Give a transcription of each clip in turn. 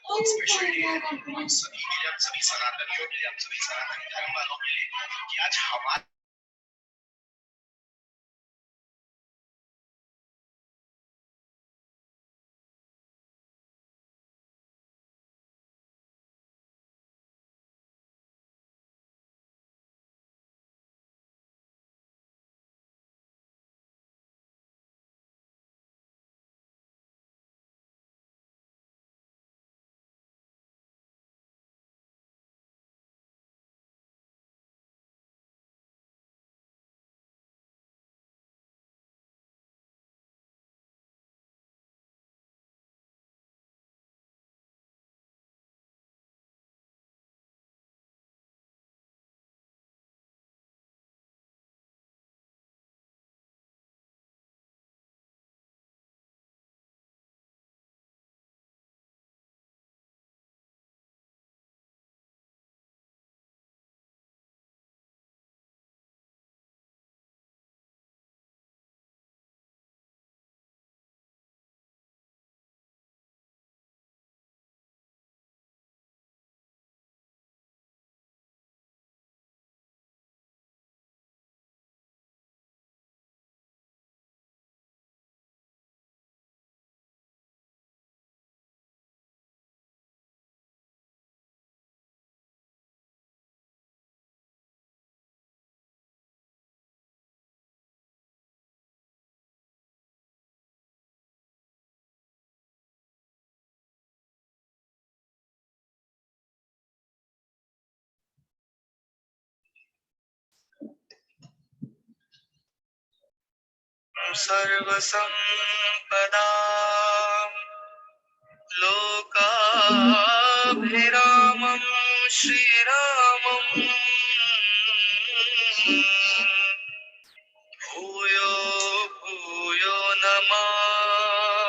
बहुत special day है हम सभी के लिए, हम सभी सनातनियों के लिए, हम सभी सनातन धर्म वालों के लिए कि आज हमारे सर्व संपदा लोकाभिरामं श्रीरामं भूयो भूयो नमाम्यहम्।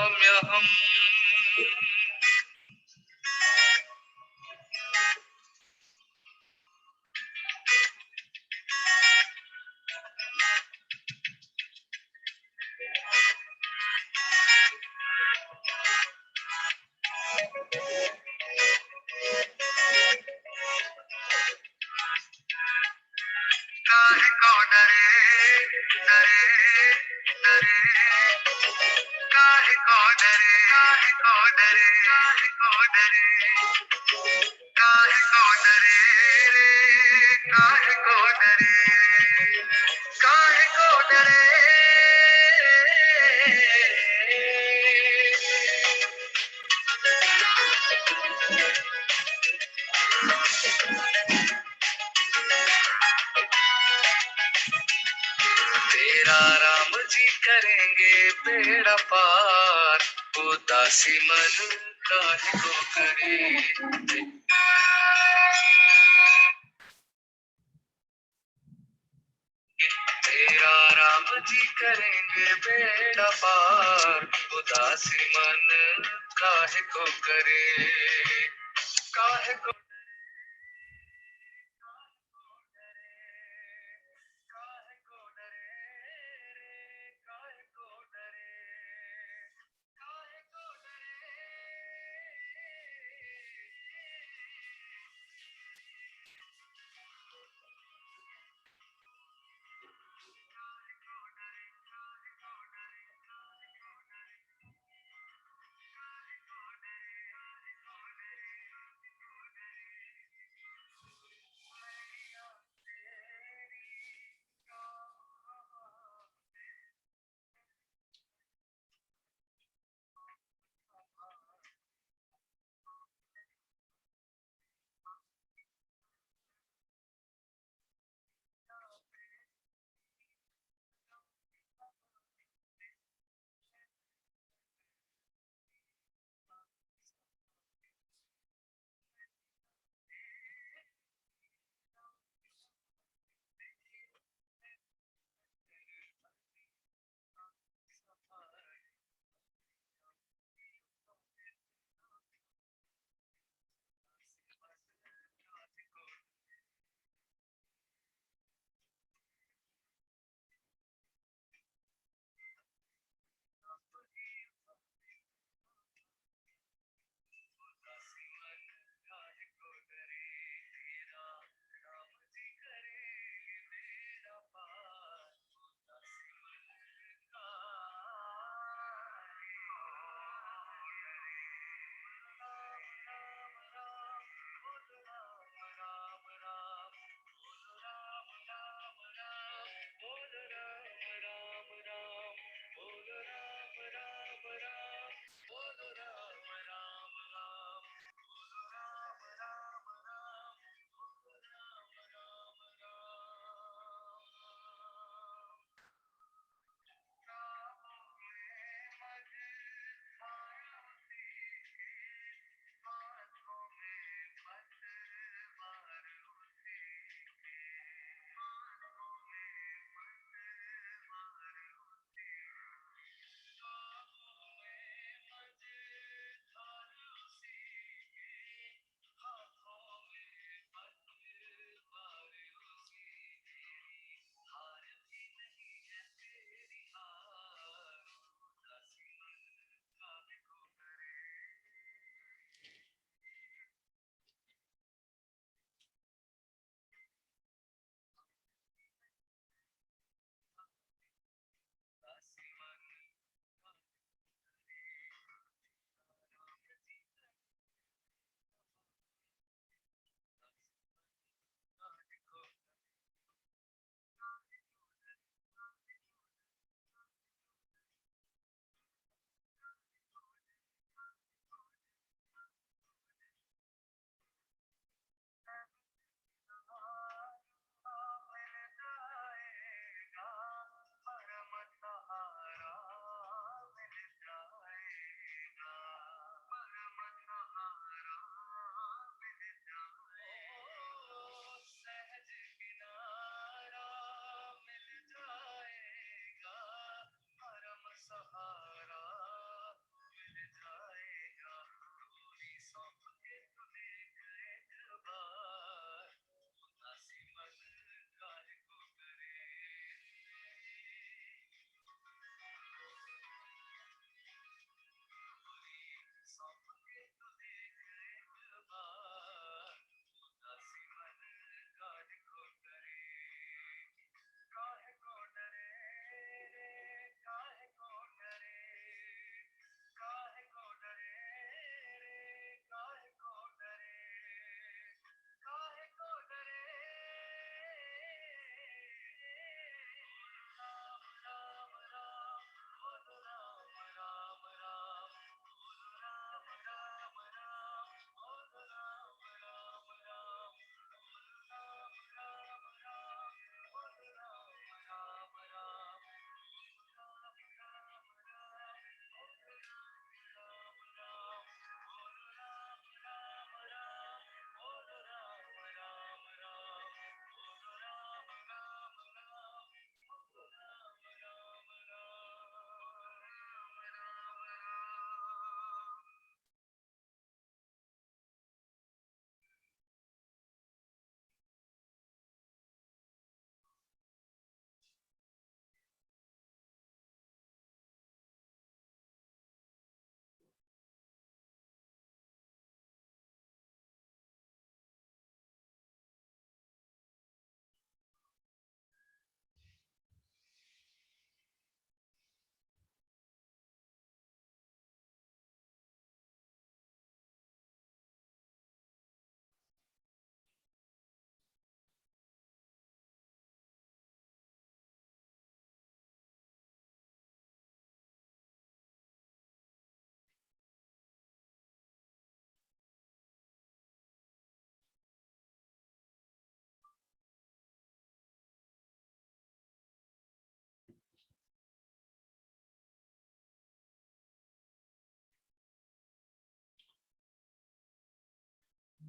काहे को डरे डरे डरे, काहे को डरे काहे को डरे काहे को डरे, काहे को डरे रे, काहे को डरे, काहे को डरे। तेरा राम जी करेंगे बेड़ा पार, उदासी मन काहे को करे। तेरा राम जी करेंगे बेड़ा पार, उदासी मन काहे को करे, काहे को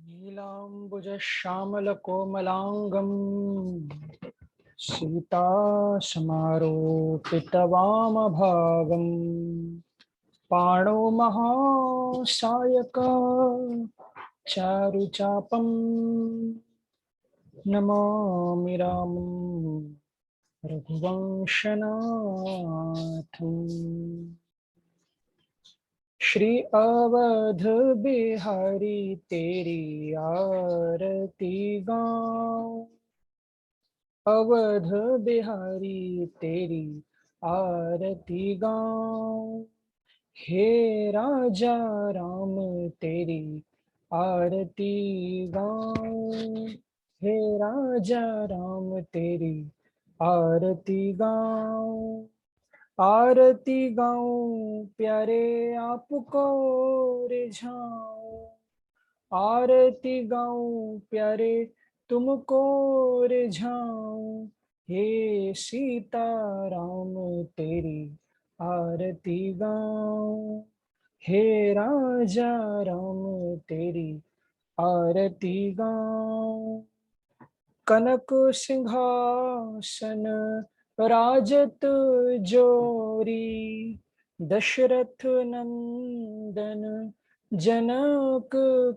नीलाम्बुजश्यामलकोमलाङ्गं सीतासमारोपितवामभागं पाणौ महासायक चारुचापं नमामि रामं रघुवंशनाथम्। श्री अवध बिहारी तेरी आरती गाऊं, अवध बिहारी तेरी आरती गाऊं, हे राजा राम तेरी आरती गाऊं, हे राजा राम तेरी आरती गाऊं, आरती गाऊं प्यारे आपको रिझाऊं, आरती गाऊं प्यारे तुमको रिझाऊं, हे सीता राम तेरी आरती गाऊं, हे राजा राम तेरी आरती गाऊं, कनक सिंहासन राजत जोरी, दशरथ नंदन जनक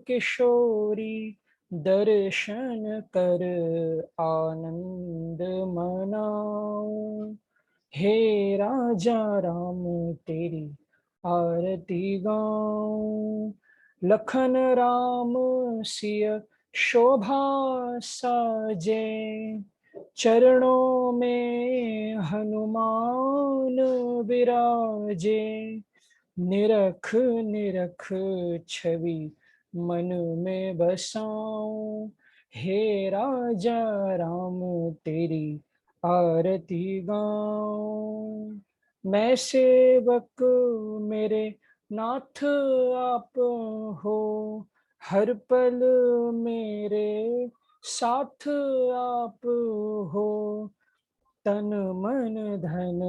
किशोरी, दर्शन कर आनंद मनाऊं, हे राजा राम तेरी आरती गाऊं, लखन राम सिय शोभा साजे, चरणों में हनुमान विराजे, निरख निरख छवि मन में बसाऊं, हे राजा राम तेरी आरती गाऊं, मैं सेवक मेरे नाथ आप हो, हर पल मेरे साथ आप हो, तन मन धन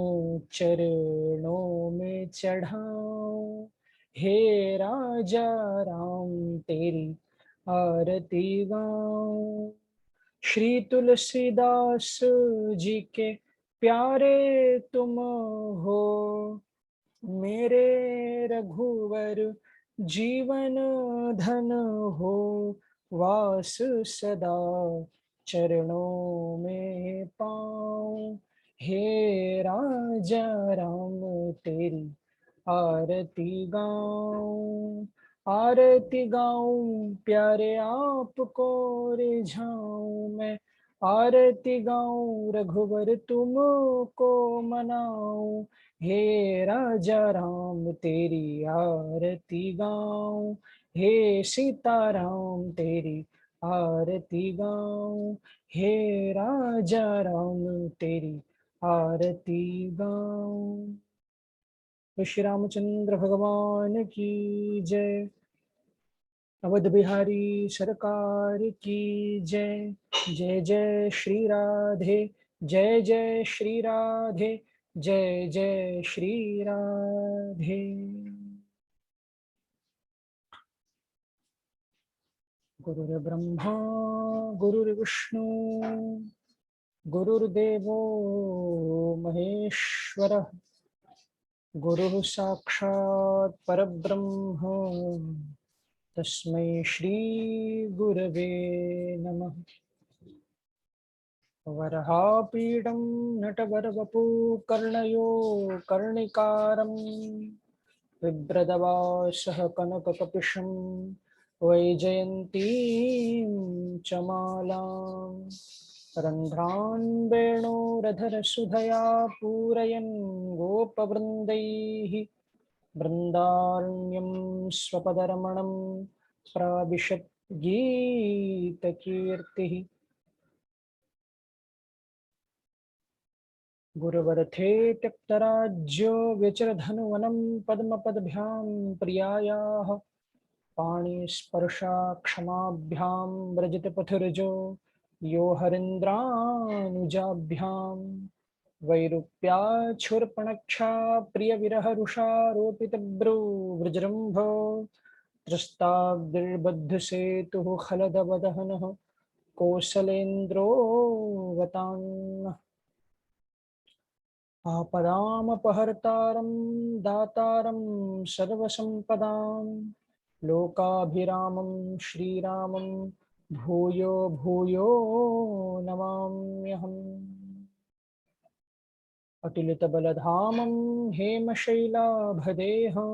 चरणों में चढ़ाऊं, हे राजा राम तेरी आरती गाऊं, श्री तुलसीदास जी के प्यारे तुम हो, मेरे रघुवर जीवन धन हो, वास सदा चरणों में पाऊं, हे राजा राम तेरी आरती गाऊं, आरती गाऊं प्यारे आपको रिझाऊं, मैं आरती गाऊं रघुवर तुमको मनाऊं, हे राजा राम तेरी आरती गाऊं, हे सीता राम तेरी आरती गाऊं, हे राजा राम तेरी आरती गाऊं। तो श्री रामचंद्र भगवान की जय, अवध बिहारी सरकार की जय, जय जय श्री राधे, जय जय श्री राधे, जय जय श्री राधे। गुरुर्ब्रह्मा गुरुर्विष्णु गुरुर्देवो महेश्वरः, गुरुः साक्षात् परब्रह्म, तस्मै श्री गुरवे नमः। वरहापीडं नटवरवपु कर्णयो कर्णिकारं, बिभ्रदवासः कनककपिशं वैजयन्तीं च मालां, रन्ध्रान् वेणोरधरसुधया पूरयन् गोपवृन्दैः, बृन्दारण्यं स्वपदरमणं प्राविशत् गीतकीर्तिः। गुरुवरथे त्यक्तराज्यो व्यचरधनुवनं पद्मपदभ्यां प्रियायाः, पाणिस्पर्शाक्षमाभ्यां व्रजतपथुरजो यो हरीन्द्रानुजाभ्यां, वैरूप्याच्छूर्पणक्षा प्रियविरहरुषारोपितभ्रू वृजृम्भो, त्रस्ताब्दिर्बद्धसेतुः खलदवदहनः कौसलेन्द्रो गतान् आपदामपहर्तारं दातारं सर्वसम्पदां लोकाभिरामं श्रीरामं भूयो भूयो नमाम्यहम् अतुलितबलधामं हेमशैलाभदेहं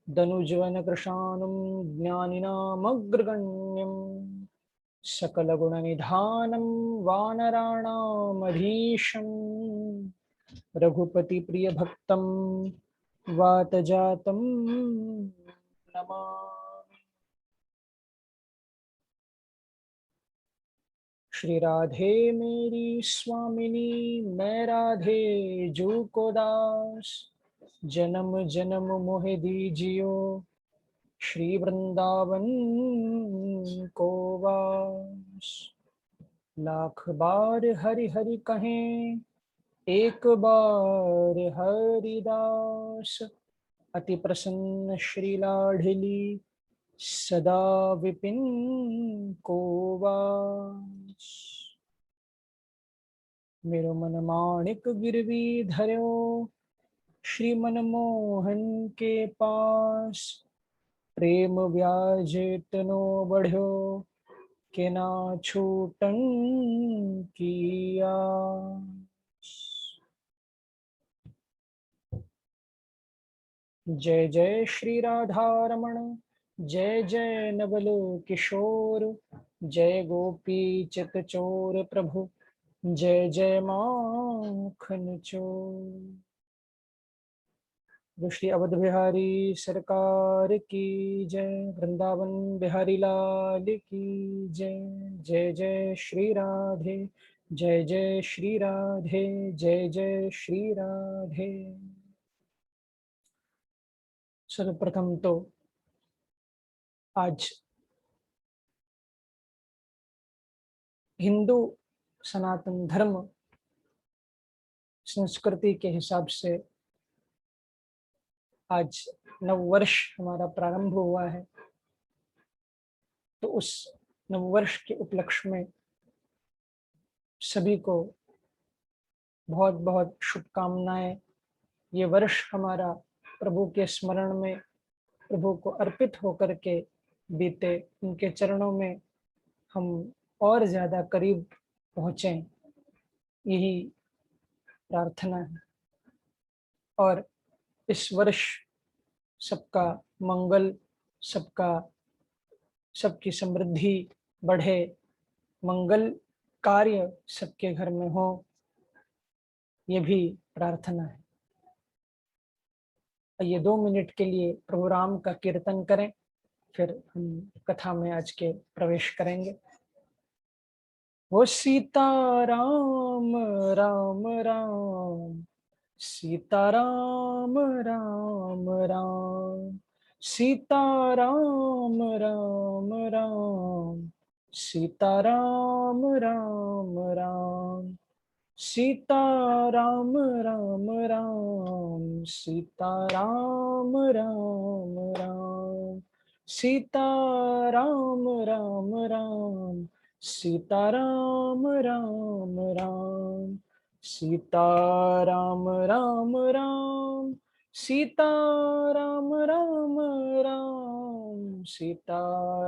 दनुज्वनकृशानुं ज्ञानिनामग्रगण्यं सकलगुणनिधानं वानराणामधीशं रघुपतिप्रियभक्तं वातजातं नमामि। श्री राधे मेरी स्वामिनी मैं राधे जू को दास जन्म जन्म मोहे दीजियो श्री वृंदावन को वास। लाख बार हरि हरि कहें एक बार हरिदास अति प्रसन्न श्री लाडली सदा विपिन को वास। मेरो मन माणिक गिरवी धर्यो श्री मनमोहन के पास प्रेम व्याजे तनो बढ़्यो के ना छूटन की आस। जय जय श्री राधा रमण जय जय नवल किशोर जय गोपी चित चोर प्रभु जय जय माखन चोर। श्री अवध बिहारी सरकार की जय। वृंदावन बिहारी लाल की जय। जय जय श्री राधे जय जय श्री राधे जय जय श्री राधे। सर्वप्रथम तो आज हिंदू सनातन धर्म संस्कृति के हिसाब से आज नव वर्ष हमारा प्रारंभ हुआ है। तो उस नव वर्ष के उपलक्ष्य में सभी को बहुत बहुत शुभकामनाएं। ये वर्ष हमारा प्रभु के स्मरण में प्रभु को अर्पित होकर के बीते। उनके चरणों में हम और ज्यादा करीब पहुँचें, यही प्रार्थना है। और इस वर्ष सबका मंगल, सबकी समृद्धि बढ़े, मंगल कार्य सबके घर में हो, ये भी प्रार्थना है। ये 2 मिनट के लिए प्रभु राम का कीर्तन करें, फिर हम कथा में आज के प्रवेश करेंगे। वो सीता राम राम राम सीता राम राम राम सीता राम राम राम सीता राम राम राम सीता राम राम राम सीता राम राम राम सीता राम राम राम सीता राम राम राम सीता राम राम राम सीता राम राम राम सीता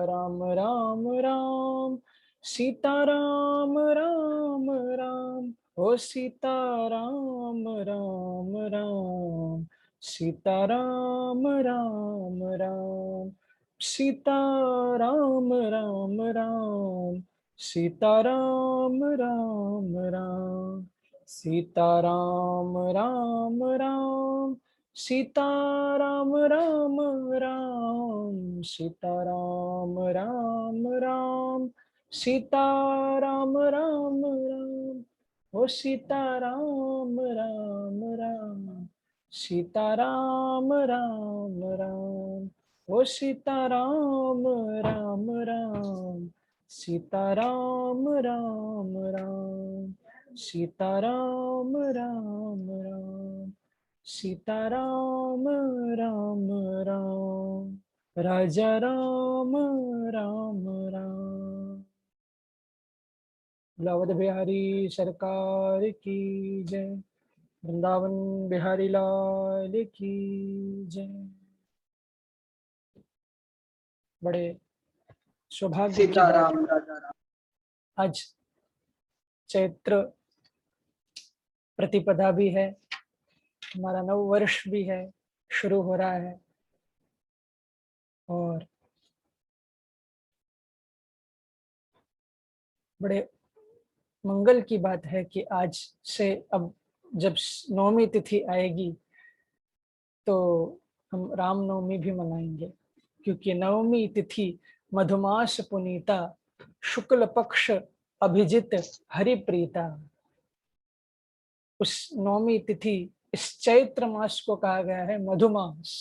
राम राम राम सीता राम राम राम ओ सीता राम राम राम सीता राम राम राम सीता राम राम राम सीता राम राम राम सीता राम राम राम सीता राम राम राम सीता राम राम राम सीता राम राम राम ओ सीता राम राम राम सीता राम राम राम ओ सीता राम राम राम सीता राम राम राम सीता राम राम राम सीता राम राम राम। राजा राम राम राम। अवध बिहारी सरकार की जय। वृंदावन बिहारी लाल की जय। बड़े सौभाग्य की बात, सीताराम राजा राम। आज चैत्र प्रतिपदा भी है, हमारा नव वर्ष भी है, शुरू हो रहा है। और बड़े मंगल की बात है कि आज से अब जब नवमी तिथि आएगी तो हम रामनवमी भी मनाएंगे, क्योंकि नवमी तिथि मधुमास पुनीता शुक्ल पक्ष अभिजित हरिप्रीता। उस नवमी तिथि इस चैत्र मास को कहा गया है मधुमास,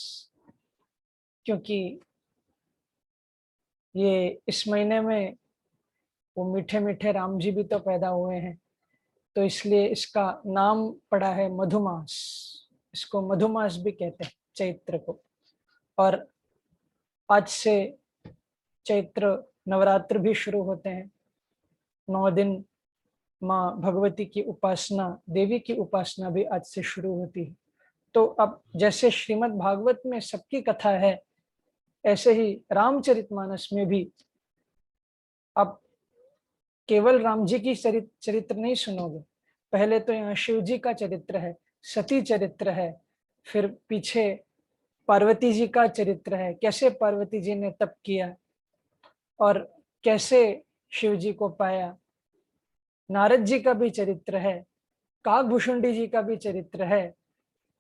क्योंकि ये इस महीने में वो मीठे मीठे राम जी भी तो पैदा हुए हैं, तो इसलिए इसका नाम पड़ा है मधुमास। इसको मधुमास भी कहते हैं चैत्र को। और आज से चैत्र नवरात्र भी शुरू होते हैं। 9 दिन माँ भगवती की उपासना, देवी की उपासना भी आज से शुरू होती है। तो अब जैसे श्रीमद् भागवत में सबकी कथा है, ऐसे ही रामचरितमानस में भी अब केवल राम जी की चरित्र नहीं सुनोगे। पहले तो यहाँ शिव जी का चरित्र है, सती चरित्र है, फिर पीछे पार्वती जी का चरित्र है, कैसे पार्वती जी ने तप किया और कैसे शिव जी को पाया। नारद जी का भी चरित्र है, काकभूषुंडी जी का भी चरित्र है।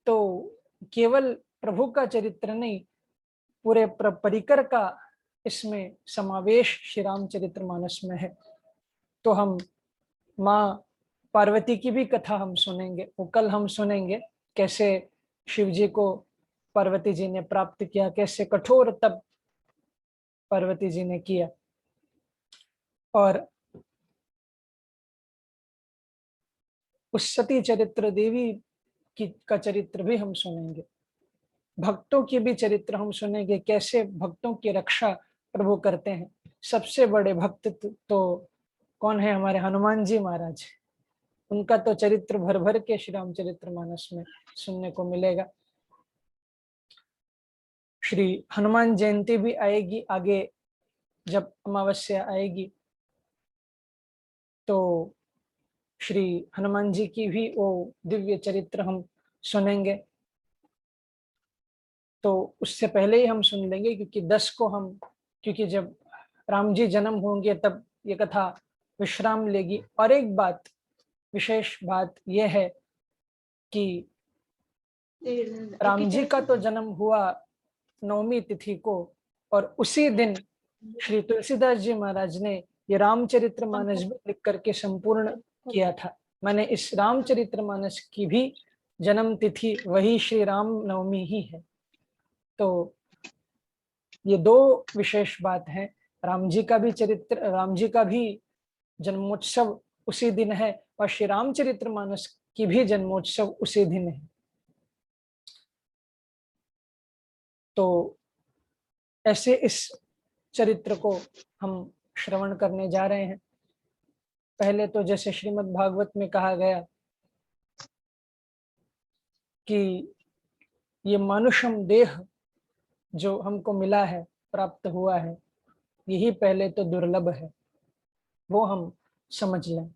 तो केवल प्रभु का चरित्र नहीं, पूरे परिकर का इसमें समावेश श्री रामचरित्र मानस में है। तो हम माँ पार्वती की भी कथा हम सुनेंगे, वो कल हम सुनेंगे कैसे शिव जी को पार्वती जी ने प्राप्त किया, कैसे कठोर तप पार्वती जी ने किया। और उस सती चरित्र देवी की का चरित्र भी हम सुनेंगे। भक्तों की भी चरित्र हम सुनेंगे, कैसे भक्तों की रक्षा प्रभु करते हैं। सबसे बड़े भक्त तो कौन है? हमारे हनुमान जी महाराज। उनका तो चरित्र भर भर के श्री रामचरित्र मानस में सुनने को मिलेगा। श्री हनुमान जयंती भी आएगी आगे, जब अमावस्या आएगी तो श्री हनुमान जी की भी वो दिव्य चरित्र हम सुनेंगे। तो उससे पहले ही हम सुन लेंगे, क्योंकि 10 को हम, क्योंकि जब राम जी जन्म होंगे तब ये कथा विश्राम लेगी। और एक बात, विशेष बात यह है कि राम जी का तो जन्म हुआ नवमी तिथि को, और उसी दिन श्री तुलसीदास जी महाराज ने ये रामचरित्र मानस भी लिख करके संपूर्ण किया था। मैंने इस रामचरित्र मानस की भी जन्म तिथि वही श्री राम नवमी ही है। तो ये दो विशेष बात है। राम जी का भी चरित्र, राम जी का भी जन्मोत्सव उसी दिन है, और श्री रामचरित्र मानस की भी जन्मोत्सव उसी दिन है। तो ऐसे इस चरित्र को हम श्रवण करने जा रहे हैं। पहले तो जैसे श्रीमद् भागवत में कहा गया कि ये मनुष्यम देह जो हमको मिला है, प्राप्त हुआ है, यही पहले तो दुर्लभ है, वो हम समझ लें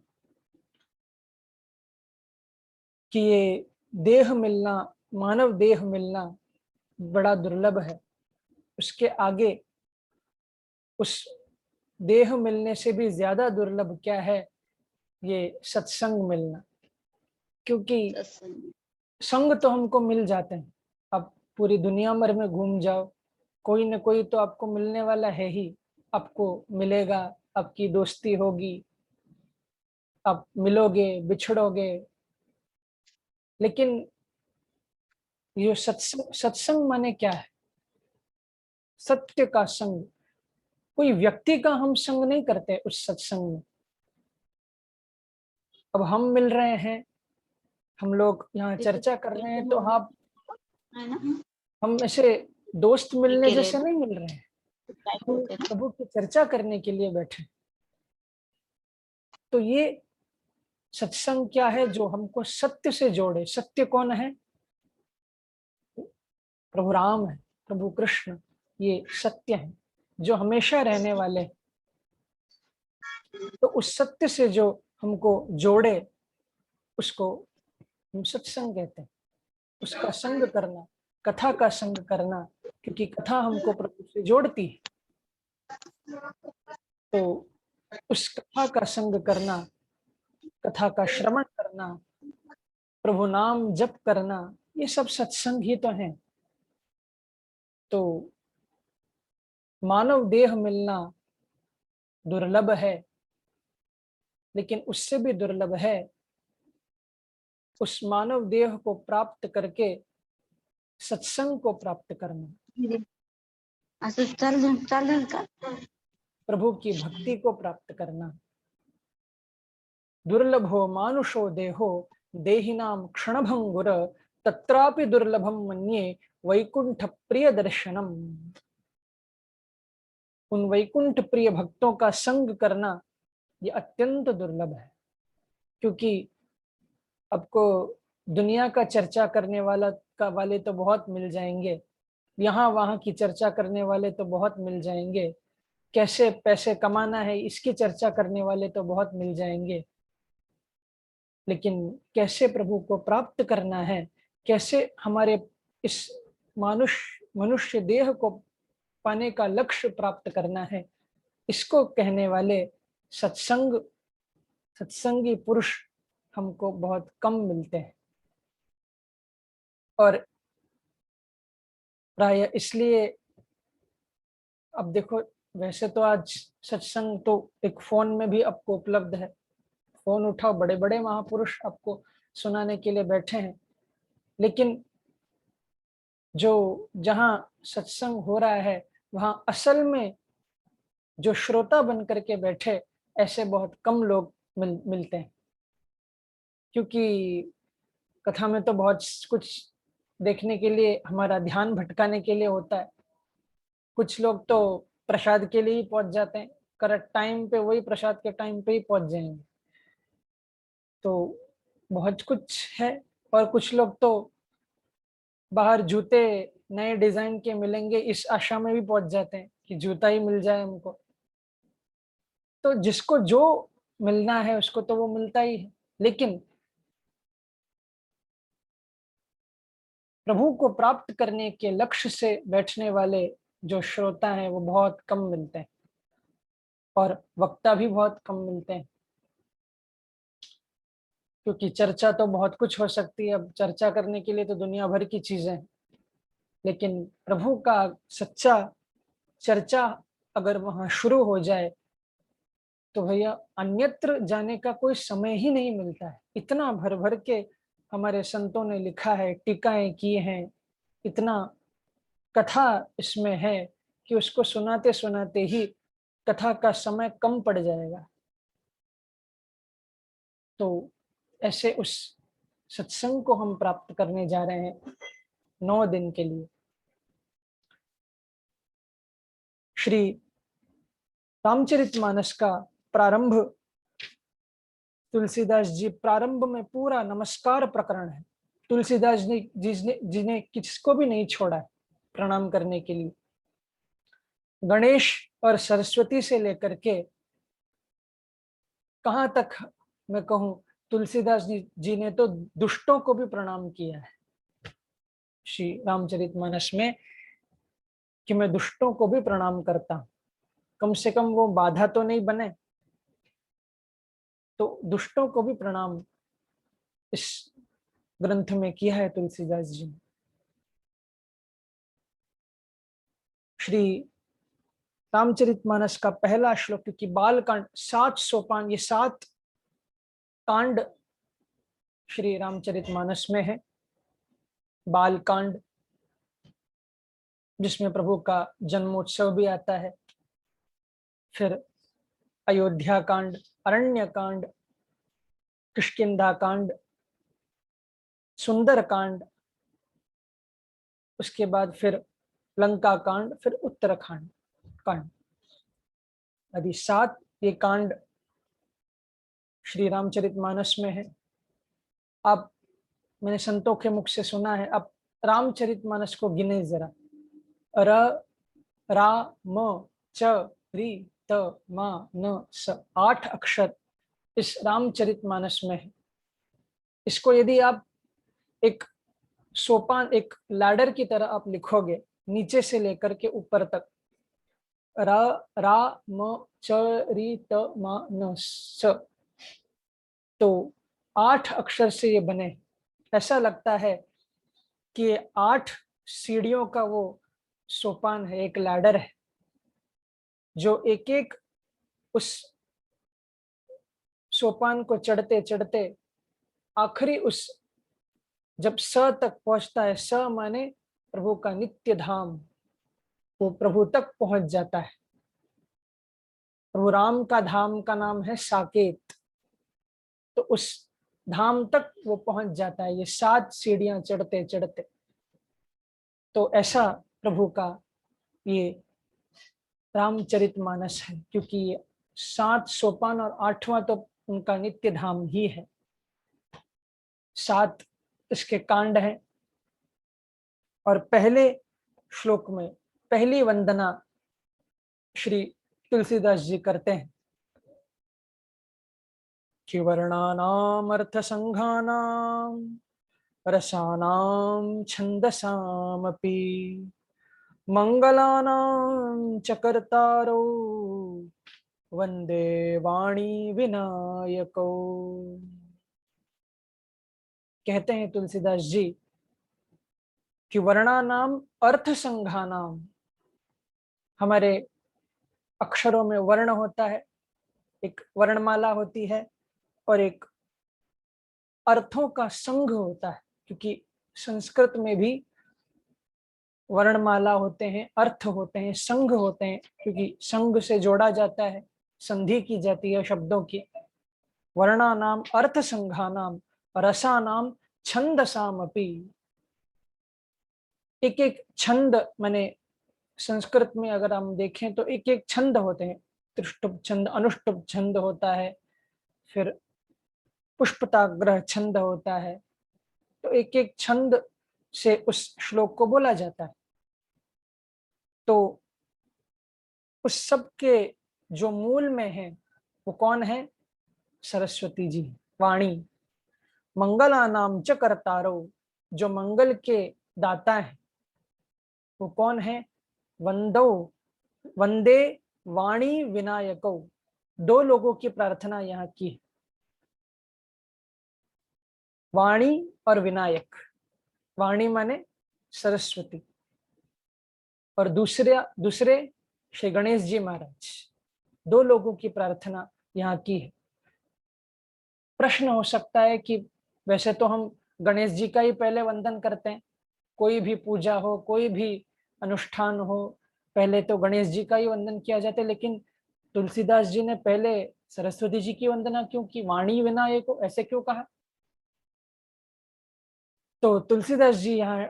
कि ये देह मिलना, मानव देह मिलना बड़ा दुर्लभ है। उसके आगे उस देह मिलने से भी ज्यादा दुर्लभ क्या है? ये सत्संग मिलना। क्योंकि संग तो हमको मिल जाते हैं, आप पूरी दुनिया भर में घूम जाओ, कोई न कोई तो आपको मिलने वाला है ही। आपको मिलेगा, आपकी दोस्ती होगी, आप मिलोगे, बिछड़ोगे। लेकिन ये सत्संग माने क्या है? सत्य का संग। कोई व्यक्ति का हम संग नहीं करते उस सत्संग में। अब हम मिल रहे हैं, हम लोग यहाँ चर्चा कर रहे हैं, तो आप हम ऐसे दोस्त मिलने के लिए जैसे नहीं मिल रहे हैं, टाइम होते हैं। प्रभु की चर्चा करने के लिए बैठे। तो ये सत्संग क्या है? जो हमको सत्य से जोड़े। सत्य कौन है? प्रभु राम है, प्रभु कृष्ण, ये सत्य है जो हमेशा रहने वाले हैं। तो उस सत्य से जो हमको जोड़े उसको हम सत्संग कहते हैं। उसका संग करना, कथा का संग करना, क्योंकि कथा हमको प्रभु से जोड़ती है। तो उस कथा का संग करना, कथा का श्रवण करना, प्रभु नाम जप करना, ये सब सत्संग ही तो है। तो मानव देह मिलना दुर्लभ है, लेकिन उससे भी दुर्लभ है उस मानव देह को प्राप्त करके सत्संग को प्राप्त करना, असं चालेल का? प्रभु की भक्ति को प्राप्त करना। दुर्लभो मानुषो देहो देहिनाम क्षणभंगुर तत्रापि दुर्लभम मन्ये वैकुंठ प्रिय दर्शनम। उन वैकुंठ प्रिय भक्तों का संग करना ये अत्यंत दुर्लभ है, क्योंकि आपको दुनिया का चर्चा करने वाले तो बहुत मिल जाएंगे, यहाँ वहां की चर्चा करने वाले तो बहुत मिल जाएंगे, कैसे पैसे कमाना है इसकी चर्चा करने वाले तो बहुत मिल जाएंगे, लेकिन कैसे प्रभु को प्राप्त करना है, कैसे हमारे इस मनुष्य देह को पाने का लक्ष्य प्राप्त करना है, इसको कहने वाले सत्संगी पुरुष हमको बहुत कम मिलते हैं। और प्राय इसलिए अब देखो, वैसे तो आज सत्संग तो एक फोन में भी आपको उपलब्ध है। फोन उठाओ, बड़े बड़े महापुरुष आपको सुनाने के लिए बैठे हैं, लेकिन जो जहाँ सत्संग हो रहा है वहां असल में जो श्रोता बन करके बैठे ऐसे बहुत कम लोग मिलते हैं, क्योंकि कथा में तो बहुत कुछ देखने के लिए, हमारा ध्यान भटकाने के लिए होता है। कुछ लोग तो प्रसाद के लिए ही पहुंच जाते हैं, करेक्ट टाइम पे, वही प्रसाद के टाइम पे ही पहुंच जाएंगे। तो बहुत कुछ है। और कुछ लोग तो बाहर जूते नए डिजाइन के मिलेंगे इस आशा में भी पहुंच जाते हैं कि जूता ही मिल जाए हमको। तो जिसको जो मिलना है उसको तो वो मिलता ही है, लेकिन प्रभु को प्राप्त करने के लक्ष्य से बैठने वाले जो श्रोता हैं वो बहुत कम मिलते हैं, और वक्ता भी बहुत कम मिलते हैं। क्योंकि चर्चा तो बहुत कुछ हो सकती है, अब चर्चा करने के लिए तो दुनिया भर की चीजें हैं, लेकिन प्रभु का सच्चा चर्चा अगर वहां शुरू हो जाए तो भैया अन्यत्र जाने का कोई समय ही नहीं मिलता है। इतना भर भर के हमारे संतों ने लिखा है, टीकाएं की हैं, इतना कथा इसमें है कि उसको सुनाते सुनाते ही कथा का समय कम पड़ जाएगा। तो ऐसे उस सत्संग को हम प्राप्त करने जा रहे हैं 9 दिन के लिए। श्री रामचरितमानस का प्रारंभ, तुलसीदास जी प्रारंभ में पूरा नमस्कार प्रकरण है। तुलसीदास जी जिन्हें किसको भी नहीं छोड़ा है प्रणाम करने के लिए। गणेश और सरस्वती से लेकर के कहां तक मैं कहूं, तुलसीदास जी ने तो दुष्टों को भी प्रणाम किया है श्री रामचरितमानस में, कि मैं दुष्टों को भी प्रणाम करता हूं, कम से कम वो बाधा तो नहीं बने। तो दुष्टों को भी प्रणाम इस ग्रंथ में किया है तुलसीदास जी ने। श्री रामचरितमानस का पहला श्लोक, क्योंकि बाल कांड 7 सोपान, ये 7 कांड श्री रामचरितमानस में है। बाल कांड जिसमें प्रभु का जन्मोत्सव भी आता है, फिर अयोध्या कांड, अरण्य कांड, किष्किंधा कांड, सुंदर कांड, उसके बाद फिर लंका कांड, फिर उत्तराखंड कांड, आदि 7 ये कांड श्री रामचरितमानस में है। आप, मैंने संतों के मुख से सुना है, आप रामचरितमानस को गिने जरा। र, रा, म, च, री, त, मा, न, स, 8 अक्षर इस रामचरितमानस में है। इसको यदि आप एक सोपान, एक लैडर की तरह आप लिखोगे, नीचे से लेकर के ऊपर तक, रा, रा, म, च, री, त, मा, न, स, तो 8 अक्षर से ये बने। ऐसा लगता है कि 8 सीढ़ियों का वो सोपान है, एक लैडर है, जो एक एक उस सोपान को चढ़ते चढ़ते आखिरी उस जब स तक पहुंचता है, स माने प्रभु का नित्य धाम, वो प्रभु तक पहुंच जाता है। प्रभु राम का धाम का नाम है साकेत, तो उस धाम तक वो पहुंच जाता है, ये 7 सीढ़ियां चढ़ते चढ़ते। तो ऐसा प्रभु का ये रामचरितमानस है, क्योंकि ये 7 सोपान और 8वां तो उनका नित्य धाम ही है। 7 इसके कांड हैं, और पहले श्लोक में पहली वंदना श्री तुलसीदास जी करते हैं कि वर्णानाम अर्थ संघानाम रसानाम छंदसामपि मंगलानां च कर्तारो वंदे वाणी विनायको। कहते हैं तुलसीदास जी कि वर्णानाम अर्थ संघानाम, हमारे अक्षरों में वर्ण होता है, एक वर्णमाला होती है, और एक अर्थों का संघ होता है, क्योंकि संस्कृत में भी वर्णमाला होते हैं, अर्थ होते हैं, संघ होते हैं, क्योंकि संघ से जोड़ा जाता है, संधि की जाती है शब्दों की। वर्णानाम अर्थ संघानाम रसानाम छंदसामपि, एक एक छंद, माने संस्कृत में अगर हम देखें तो एक एक छंद होते हैं। त्रिष्टुप छंद, अनुष्टुप छंद होता है, फिर पुष्पताग्रह छंद होता है, तो एक एक छंद से उस श्लोक को बोला जाता है। तो उस सब के जो मूल में है वो कौन है? सरस्वती जी, वाणी। मंगलानाम च कर्तारो, जो मंगल के दाता है वो कौन है? वंदो, वंदे वाणी विनायको, 2 लोगों की प्रार्थना यहाँ की है, वाणी और विनायक। वाणी माने सरस्वती, और दूसरे श्री गणेश जी महाराज, 2 लोगों की प्रार्थना यहाँ की है। प्रश्न हो सकता है कि वैसे तो हम गणेश जी का ही पहले वंदन करते हैं, कोई भी पूजा हो, कोई भी अनुष्ठान हो, पहले तो गणेश जी का ही वंदन किया जाता है, लेकिन तुलसीदास जी ने पहले सरस्वती जी की वंदना क्यों की? वाणी विनायक को ऐसे क्यों कहा? तो तुलसीदास जी यहाँ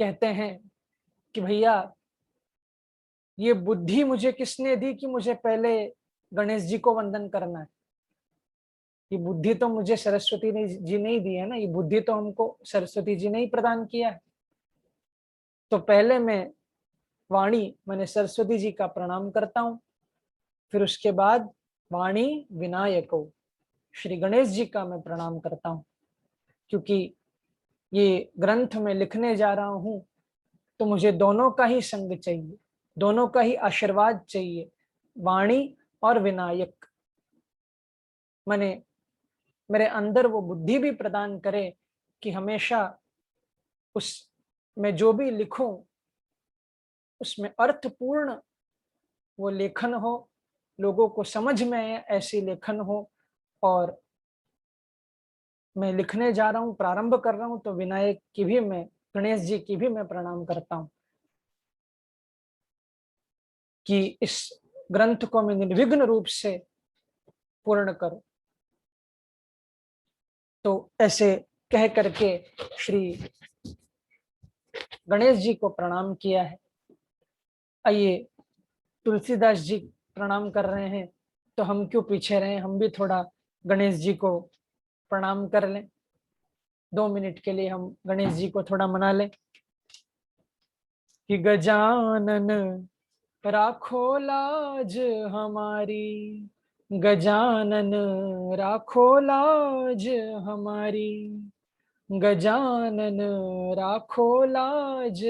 कहते हैं कि भैया, ये बुद्धि मुझे किसने दी कि मुझे पहले गणेश जी को वंदन करना है? ये बुद्धि तो मुझे सरस्वती जी ने ही दी है ना, ये बुद्धि तो हमको सरस्वती जी ने ही प्रदान किया है। तो पहले मैं वाणी मैंने सरस्वती जी का प्रणाम करता हूँ, फिर उसके बाद वाणी विनायको, श्री गणेश जी का मैं प्रणाम करता हूँ, क्योंकि ये ग्रंथ में लिखने जा रहा हूँ तो मुझे दोनों का ही संग चाहिए, दोनों का ही आशीर्वाद चाहिए, वाणी और विनायक। मैंने मेरे अंदर वो बुद्धि भी प्रदान करे कि हमेशा उस मैं जो भी लिखूं उसमें अर्थपूर्ण वो लेखन हो, लोगों को समझ में आए ऐसी लेखन हो। और मैं लिखने जा रहा हूँ, प्रारंभ कर रहा हूँ, तो विनायक की भी मैं, गणेश जी की भी मैं प्रणाम करता हूँ कि इस ग्रंथ को मैं निर्विघ्न रूप से पूर्ण करूं। तो ऐसे कह करके श्री गणेश जी को प्रणाम किया है। आइए, तुलसीदास जी प्रणाम कर रहे हैं तो हम क्यों पीछे रहे, हम भी थोड़ा गणेश जी को प्रणाम कर लें। 2 मिनट के लिए हम गणेश जी को थोड़ा मना लें कि गजानन राखो लाज हमारी, गजानन राखो लाज हमारी, गजानन राखो लाज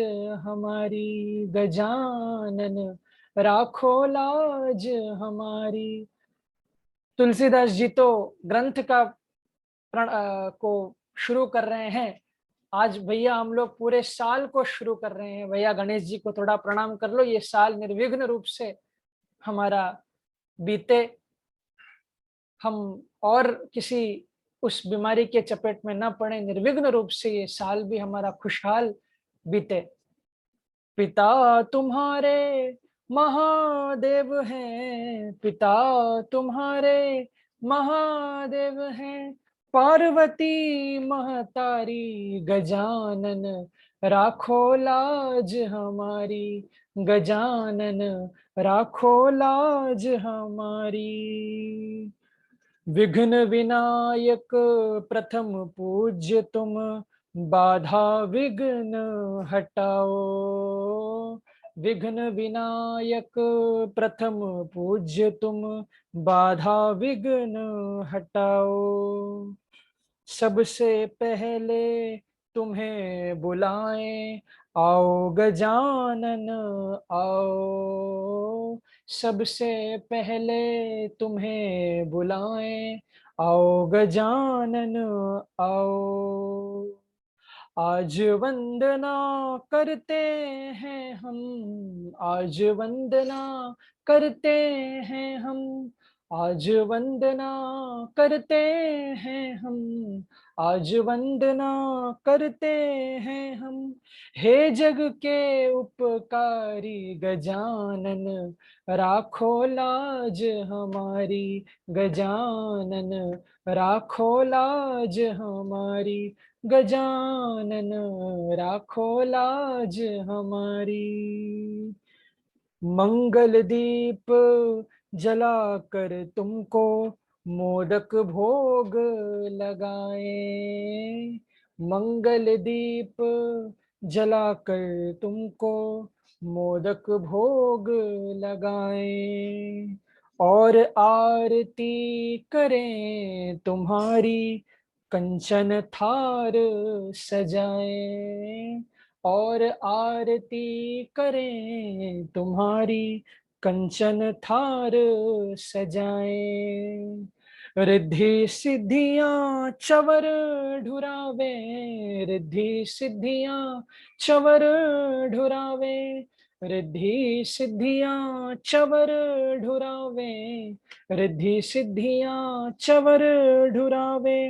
हमारी, गजानन राखो लाज हमारी। तुलसीदास जी तो ग्रंथ का को शुरू कर रहे हैं। आज भैया हम लोग पूरे साल को शुरू कर रहे हैं। भैया गणेश जी को थोड़ा प्रणाम कर लो, ये साल निर्विघ्न रूप से हमारा बीते, हम और किसी उस बीमारी के चपेट में न पड़े, निर्विघ्न रूप से ये साल भी हमारा खुशहाल बीते। पिता तुम्हारे महादेव हैं, पिता तुम्हारे महादेव हैं, पार्वती महतारी, गजानन राखो लाज हमारी, गजानन राखो लाज हमारी। विघ्न विनायक प्रथम पूज्य तुम, बाधा विघ्न हटाओ, विघ्न विनायक प्रथम पूज्य तुम, बाधा विघ्न हटाओ। सबसे पहले तुम्हें बुलाएं, आओ गजानन आओ, सबसे पहले तुम्हें बुलाएं, आओ गजानन आओ। आज वंदना करते हैं हम, आज वंदना करते हैं हम, आज वंदना करते हैं हम, आज वंदना करते हैं हम। हे जग के उपकारी गजानन, राखो लाज हमारी, गजानन राखो लाज हमारी, गजानन राखो लाज हमारी। मंगल दीप जलाकर तुमको मोदक भोग लगाए, मंगल दीप जलाकर तुमको मोदक भोग लगाए, और आरती करें तुम्हारी, कंचन थार सजाए, और आरती करें तुम्हारी, कंचन थार सजाए। रिद्धि सिद्धियां चवर ढुरावे, रिद्धि सिद्धियां चवर ढुरावे, रिद्धि सिद्धियां चवर ढुरावे, रिद्धि सिद्धियां चवर ढुरावे।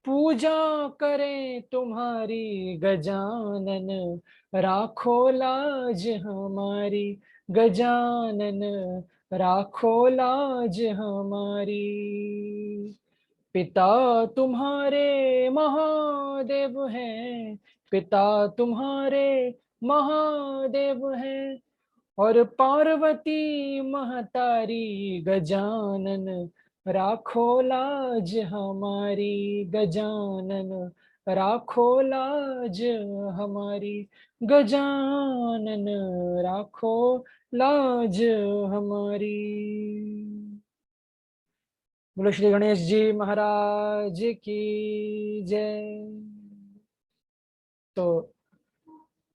पूजा करें तुम्हारी गजानन, राखो लाज हमारी, गजानन राखो लाज हमारी। पिता तुम्हारे महादेव हैं, पिता तुम्हारे महादेव हैं, और पार्वती महतारी, गजानन राखो लाज हमारी, गजानन राखो लाज हमारी, गजानन राखो लाज हमारी। बोलो श्री गणेश जी महाराज की जय। तो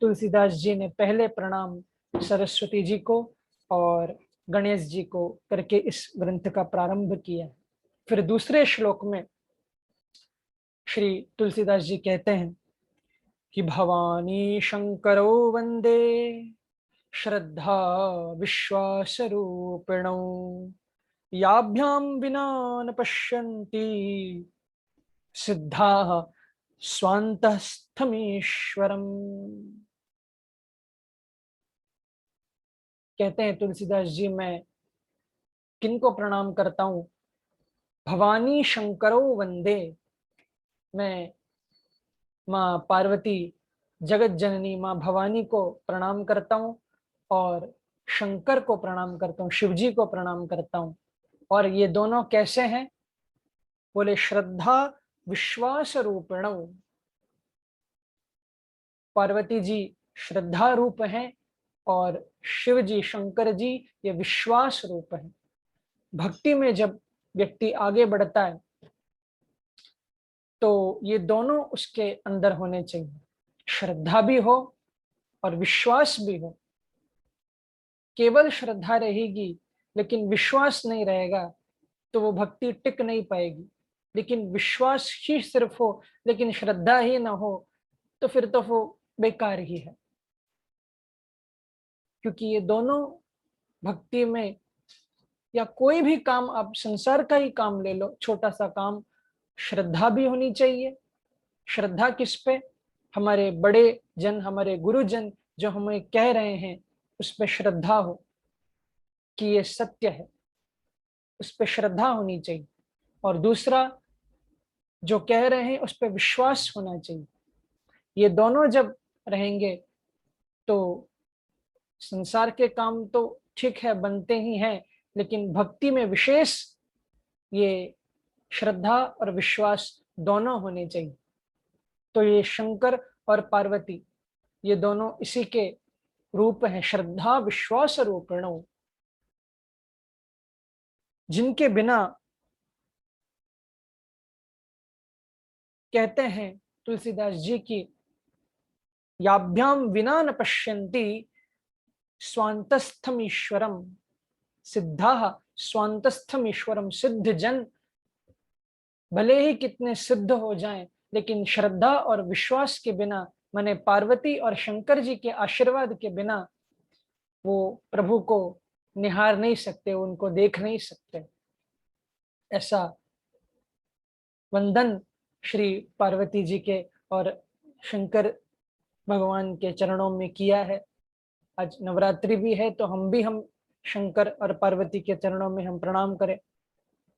तुलसीदास जी ने पहले प्रणाम सरस्वती जी को और गणेश जी को करके इस ग्रंथ का प्रारंभ किया। फिर दूसरे श्लोक में श्री तुलसीदास जी कहते हैं कि भवानी शंकरो वंदे श्रद्धा विश्वास रूपिणौ, याभ्याम विना न पश्यन्ति सिद्धाः स्वान्तस्थमीश्वरम्। कहते हैं तुलसीदास जी, मैं किनको प्रणाम करता हूं? भवानी शंकरो वंदे, मैं माँ पार्वती जगत जननी माँ भवानी को प्रणाम करता हूँ और शंकर को प्रणाम करता हूँ, शिव जी को प्रणाम करता हूँ। और ये दोनों कैसे हैं? बोले श्रद्धा विश्वास रूपिण। पार्वती जी श्रद्धा रूप हैं और शिव जी शंकर जी ये विश्वास रूप हैं। भक्ति में जब व्यक्ति आगे बढ़ता है तो ये दोनों उसके अंदर होने चाहिए, श्रद्धा भी हो और विश्वास भी हो। केवल श्रद्धा रहेगी लेकिन विश्वास नहीं रहेगा तो वो भक्ति टिक नहीं पाएगी। लेकिन विश्वास ही सिर्फ हो लेकिन श्रद्धा ही ना हो तो फिर तो वो बेकार ही है। क्योंकि ये दोनों भक्ति में, या कोई भी काम, आप संसार का ही काम ले लो, छोटा सा काम, श्रद्धा भी होनी चाहिए। श्रद्धा किस पे? हमारे बड़े जन, हमारे गुरुजन जो हमें कह रहे हैं उस पे श्रद्धा हो कि ये सत्य है, उस पे श्रद्धा होनी चाहिए। और दूसरा, जो कह रहे हैं उस पे विश्वास होना चाहिए। ये दोनों जब रहेंगे तो संसार के काम तो ठीक है बनते ही हैं, लेकिन भक्ति में विशेष ये श्रद्धा और विश्वास दोनों होने चाहिए। तो ये शंकर और पार्वती ये दोनों इसी के रूप हैं, श्रद्धा विश्वास रूपिणो, जिनके बिना, कहते हैं तुलसीदास जी की, याभ्याम विना न पश्यन्ति स्वांतस्थम ईश्वरम सिद्धा स्वांतस्थम ईश्वरम। सिद्ध जन भले ही कितने सिद्ध हो जाएं लेकिन श्रद्धा और विश्वास के बिना, माने पार्वती और शंकर जी के आशीर्वाद के बिना वो प्रभु को निहार नहीं सकते, उनको देख नहीं सकते। ऐसा वंदन श्री पार्वती जी के और शंकर भगवान के चरणों में किया है। आज नवरात्रि भी है तो हम शंकर और पार्वती के चरणों में हम प्रणाम करें।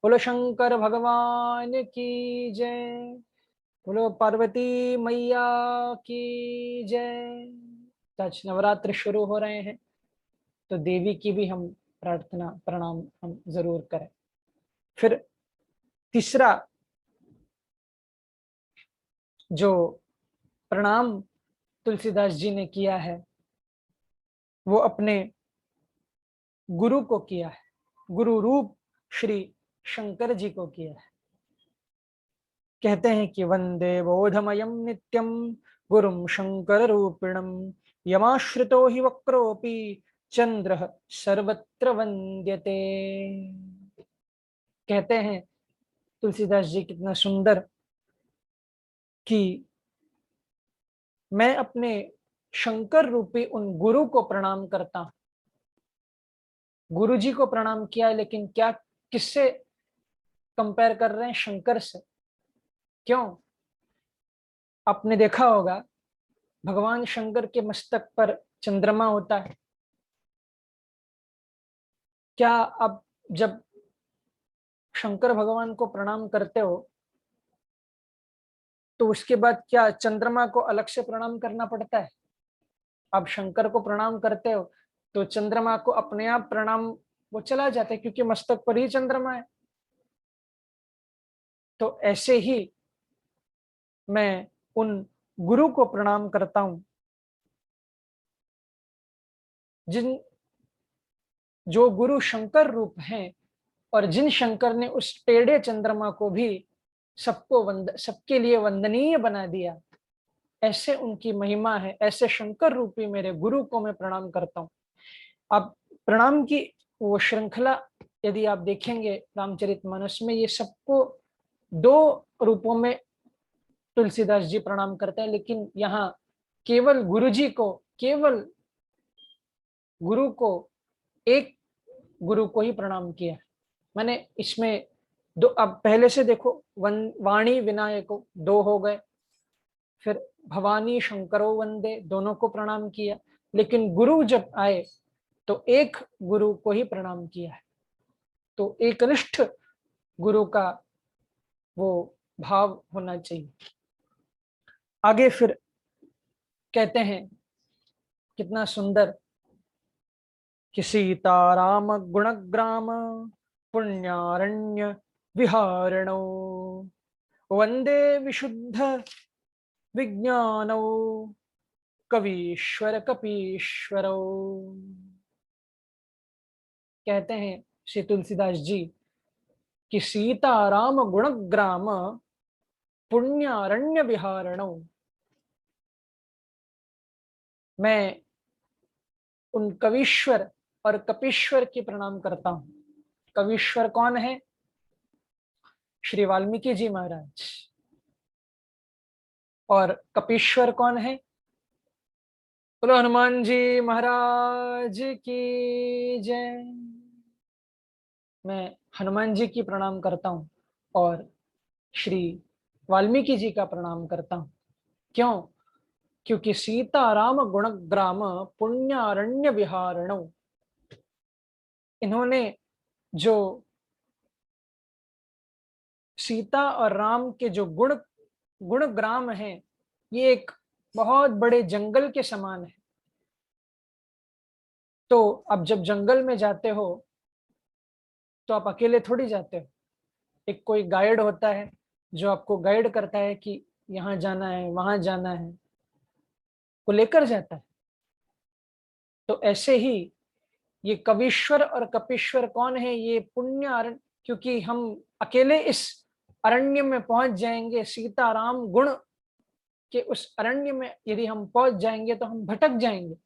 बोलो शंकर भगवान की जय, बोलो पार्वती मैया की जय। आज नवरात्र शुरू हो रहे हैं तो देवी की भी हम प्रार्थना प्रणाम हम जरूर करें। फिर तीसरा जो प्रणाम तुलसीदास जी ने किया है वो अपने गुरु को किया है, गुरु रूप श्री शंकर जी को किया है। कहते हैं कि वंदे बोधमयम नित्यम गुरुम शंकर रूपिणम यमाश्रितो हि वक्रोपि चंद्र सर्वत्र वंद्यते। कहते हैं तुलसीदास जी कितना सुंदर कि मैं अपने शंकर रूपी उन गुरु को प्रणाम करता हूं। गुरु जी को प्रणाम किया है लेकिन क्या, किससे कंपेयर कर रहे हैं? शंकर से। क्यों? आपने देखा होगा भगवान शंकर के मस्तक पर चंद्रमा होता है। क्या आप जब शंकर भगवान को प्रणाम करते हो तो उसके बाद क्या चंद्रमा को अलग से प्रणाम करना पड़ता है? आप शंकर को प्रणाम करते हो तो चंद्रमा को अपने आप प्रणाम वो चला जाता है क्योंकि मस्तक पर ही चंद्रमा है। तो ऐसे ही मैं उन गुरु को प्रणाम करता हूं जिन, जो गुरु शंकर रूप हैं और जिन शंकर ने उस टेढ़े चंद्रमा को भी सबके लिए वंदनीय बना दिया। ऐसे उनकी महिमा है, ऐसे शंकर रूपी मेरे गुरु को मैं प्रणाम करता हूं। आप प्रणाम की वो श्रृंखला यदि आप देखेंगे रामचरितमानस में, ये सबको दो रूपों में तुलसीदास जी प्रणाम करते हैं, लेकिन यहाँ केवल गुरु जी को, केवल गुरु को, एक गुरु को ही प्रणाम किया। मैंने इसमें दो, अब पहले से देखो, वाणी विनायको दो हो गए, फिर भवानी शंकरो वंदे दोनों को प्रणाम किया, लेकिन गुरु जब आए तो एक गुरु को ही प्रणाम किया है। तो एकनिष्ठ गुरु का वो भाव होना चाहिए। आगे फिर कहते हैं कितना सुंदर कि सीताराम गुणग्राम पुण्यारण्य विहारिणो वंदे विशुद्ध विज्ञानौ कवीश्वर कपीश्वरो। कहते हैं श्री तुलसीदास जी कि सीताराम गुणग्राम पुण्यारण्य विहारिणो, मैं उन कवीश्वर और कपीश्वर की प्रणाम करता हूं। कवीश्वर कौन है? श्री वाल्मीकि जी महाराज। और कपीश्वर कौन है? बोलो हनुमान जी महाराज की जय। मैं हनुमान जी की प्रणाम करता हूं और श्री वाल्मीकि जी का प्रणाम करता हूं। क्यों? क्योंकि सीताराम गुणग्राम पुण्यारण्य विहारिणो, इन्होंने जो सीता और राम के जो गुणग्राम हैं, ये एक बहुत बड़े जंगल के समान है। तो अब जब जंगल में जाते हो तो आप अकेले थोड़ी जाते हो, एक कोई गाइड होता है जो आपको गाइड करता है कि यहाँ जाना है वहां जाना है, को लेकर जाता है। तो ऐसे ही ये कवीश्वर और कपीश्वर कौन है? ये पुण्य अरण्य, क्योंकि हम अकेले इस अरण्य में पहुंच जाएंगे, सीताराम गुण के उस अरण्य में यदि हम पहुंच जाएंगे तो हम भटक जाएंगे।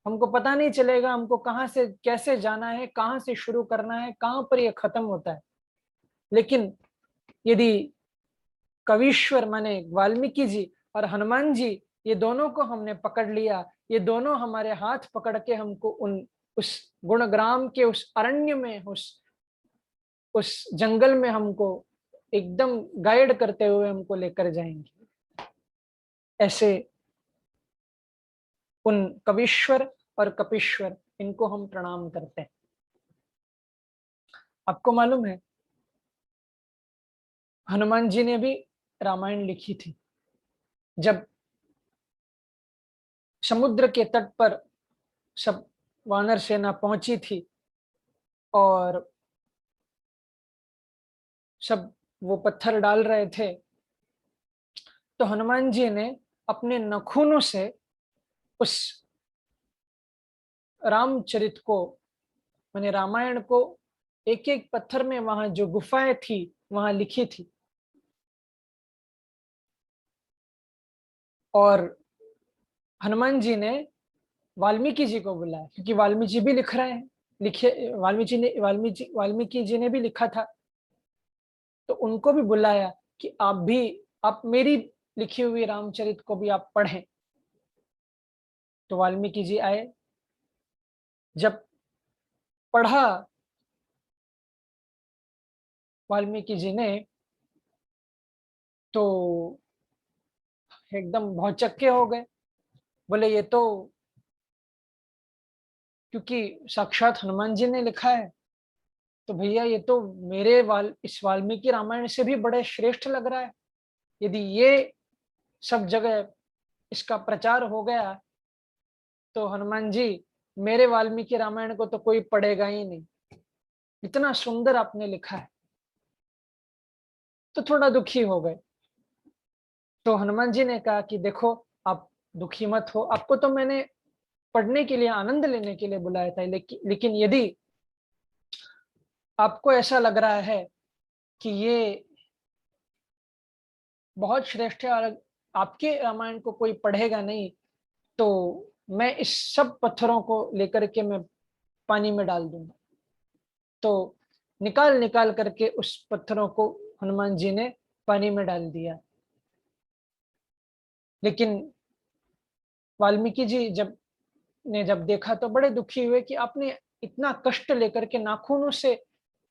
हमको पता नहीं चलेगा हमको कहाँ से कैसे जाना है, कहाँ से शुरू करना है, कहाँ पर ये खत्म होता है। लेकिन यदि कवीश्वर माने वाल्मीकि जी और हनुमान जी, ये दोनों को हमने पकड़ लिया, ये दोनों हमारे हाथ पकड़ के हमको उस गुणग्राम के उस अरण्य में, उस जंगल में हमको एकदम गाइड करते हुए हमको लेकर जाएंगे। ऐसे उन कवीश्वर और कपीश्वर, इनको हम प्रणाम करते हैं। आपको मालूम है हनुमान जी ने भी रामायण लिखी थी। जब समुद्र के तट पर सब वानर सेना पहुंची थी और सब वो पत्थर डाल रहे थे, तो हनुमान जी ने अपने नखूनों से उस रामचरित को, माने रामायण को, एक एक पत्थर में वहां जो गुफाएं थी वहां लिखी थी। और हनुमान जी ने वाल्मीकि जी को बुलाया, क्योंकि वाल्मीकि जी भी लिख रहे हैं, लिखे वाल्मीकि जी ने भी लिखा था, तो उनको भी बुलाया कि आप मेरी लिखी हुई रामचरित को भी आप पढ़ें। तो वाल्मीकि जी आए, जब पढ़ा वाल्मीकि जी ने तो एकदम भौचक्के हो गए। बोले ये तो, क्योंकि साक्षात हनुमान जी ने लिखा है, तो भैया ये तो इस वाल्मीकि रामायण से भी बड़े श्रेष्ठ लग रहा है। यदि ये सब जगह इसका प्रचार हो गया तो हनुमान जी, मेरे वाल्मीकि रामायण को तो कोई पढ़ेगा ही नहीं, इतना सुंदर आपने लिखा है। तो थोड़ा दुखी हो गए। तो हनुमान जी ने कहा कि देखो, आप दुखी मत हो, आपको तो मैंने पढ़ने के लिए, आनंद लेने के लिए बुलाया था, लेकिन यदि आपको ऐसा लग रहा है कि ये बहुत श्रेष्ठ है और आपके रामायण को कोई पढ़ेगा नहीं, तो मैं इस सब पत्थरों को लेकर के मैं पानी में डाल दूंगा। तो निकाल निकाल करके उस पत्थरों को हनुमान जी ने पानी में डाल दिया। लेकिन वाल्मीकि जी जब देखा तो बड़े दुखी हुए कि आपने इतना कष्ट लेकर के नाखूनों से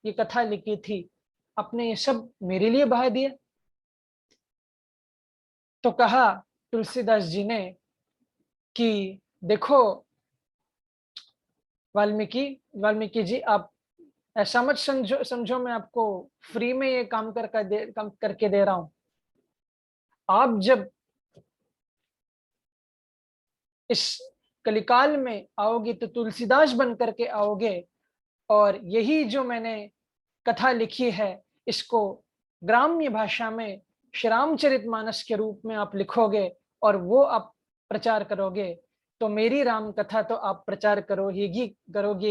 ये कथा लिखी थी, आपने ये सब मेरे लिए बहा दिया। तो कहा तुलसीदास जी ने कि देखो वाल्मीकि वाल्मीकि जी, आप ऐसा मत समझो मैं आपको फ्री में ये काम करके दे रहा हूं। आप जब इस कलिकाल में आओगे तो तुलसीदास बन करके आओगे, और यही जो मैंने कथा लिखी है इसको ग्राम्य भाषा में श्री रामचरितमानस के रूप में आप लिखोगे और वो आप प्रचार करोगे, तो मेरी राम कथा तो आप प्रचार करोगे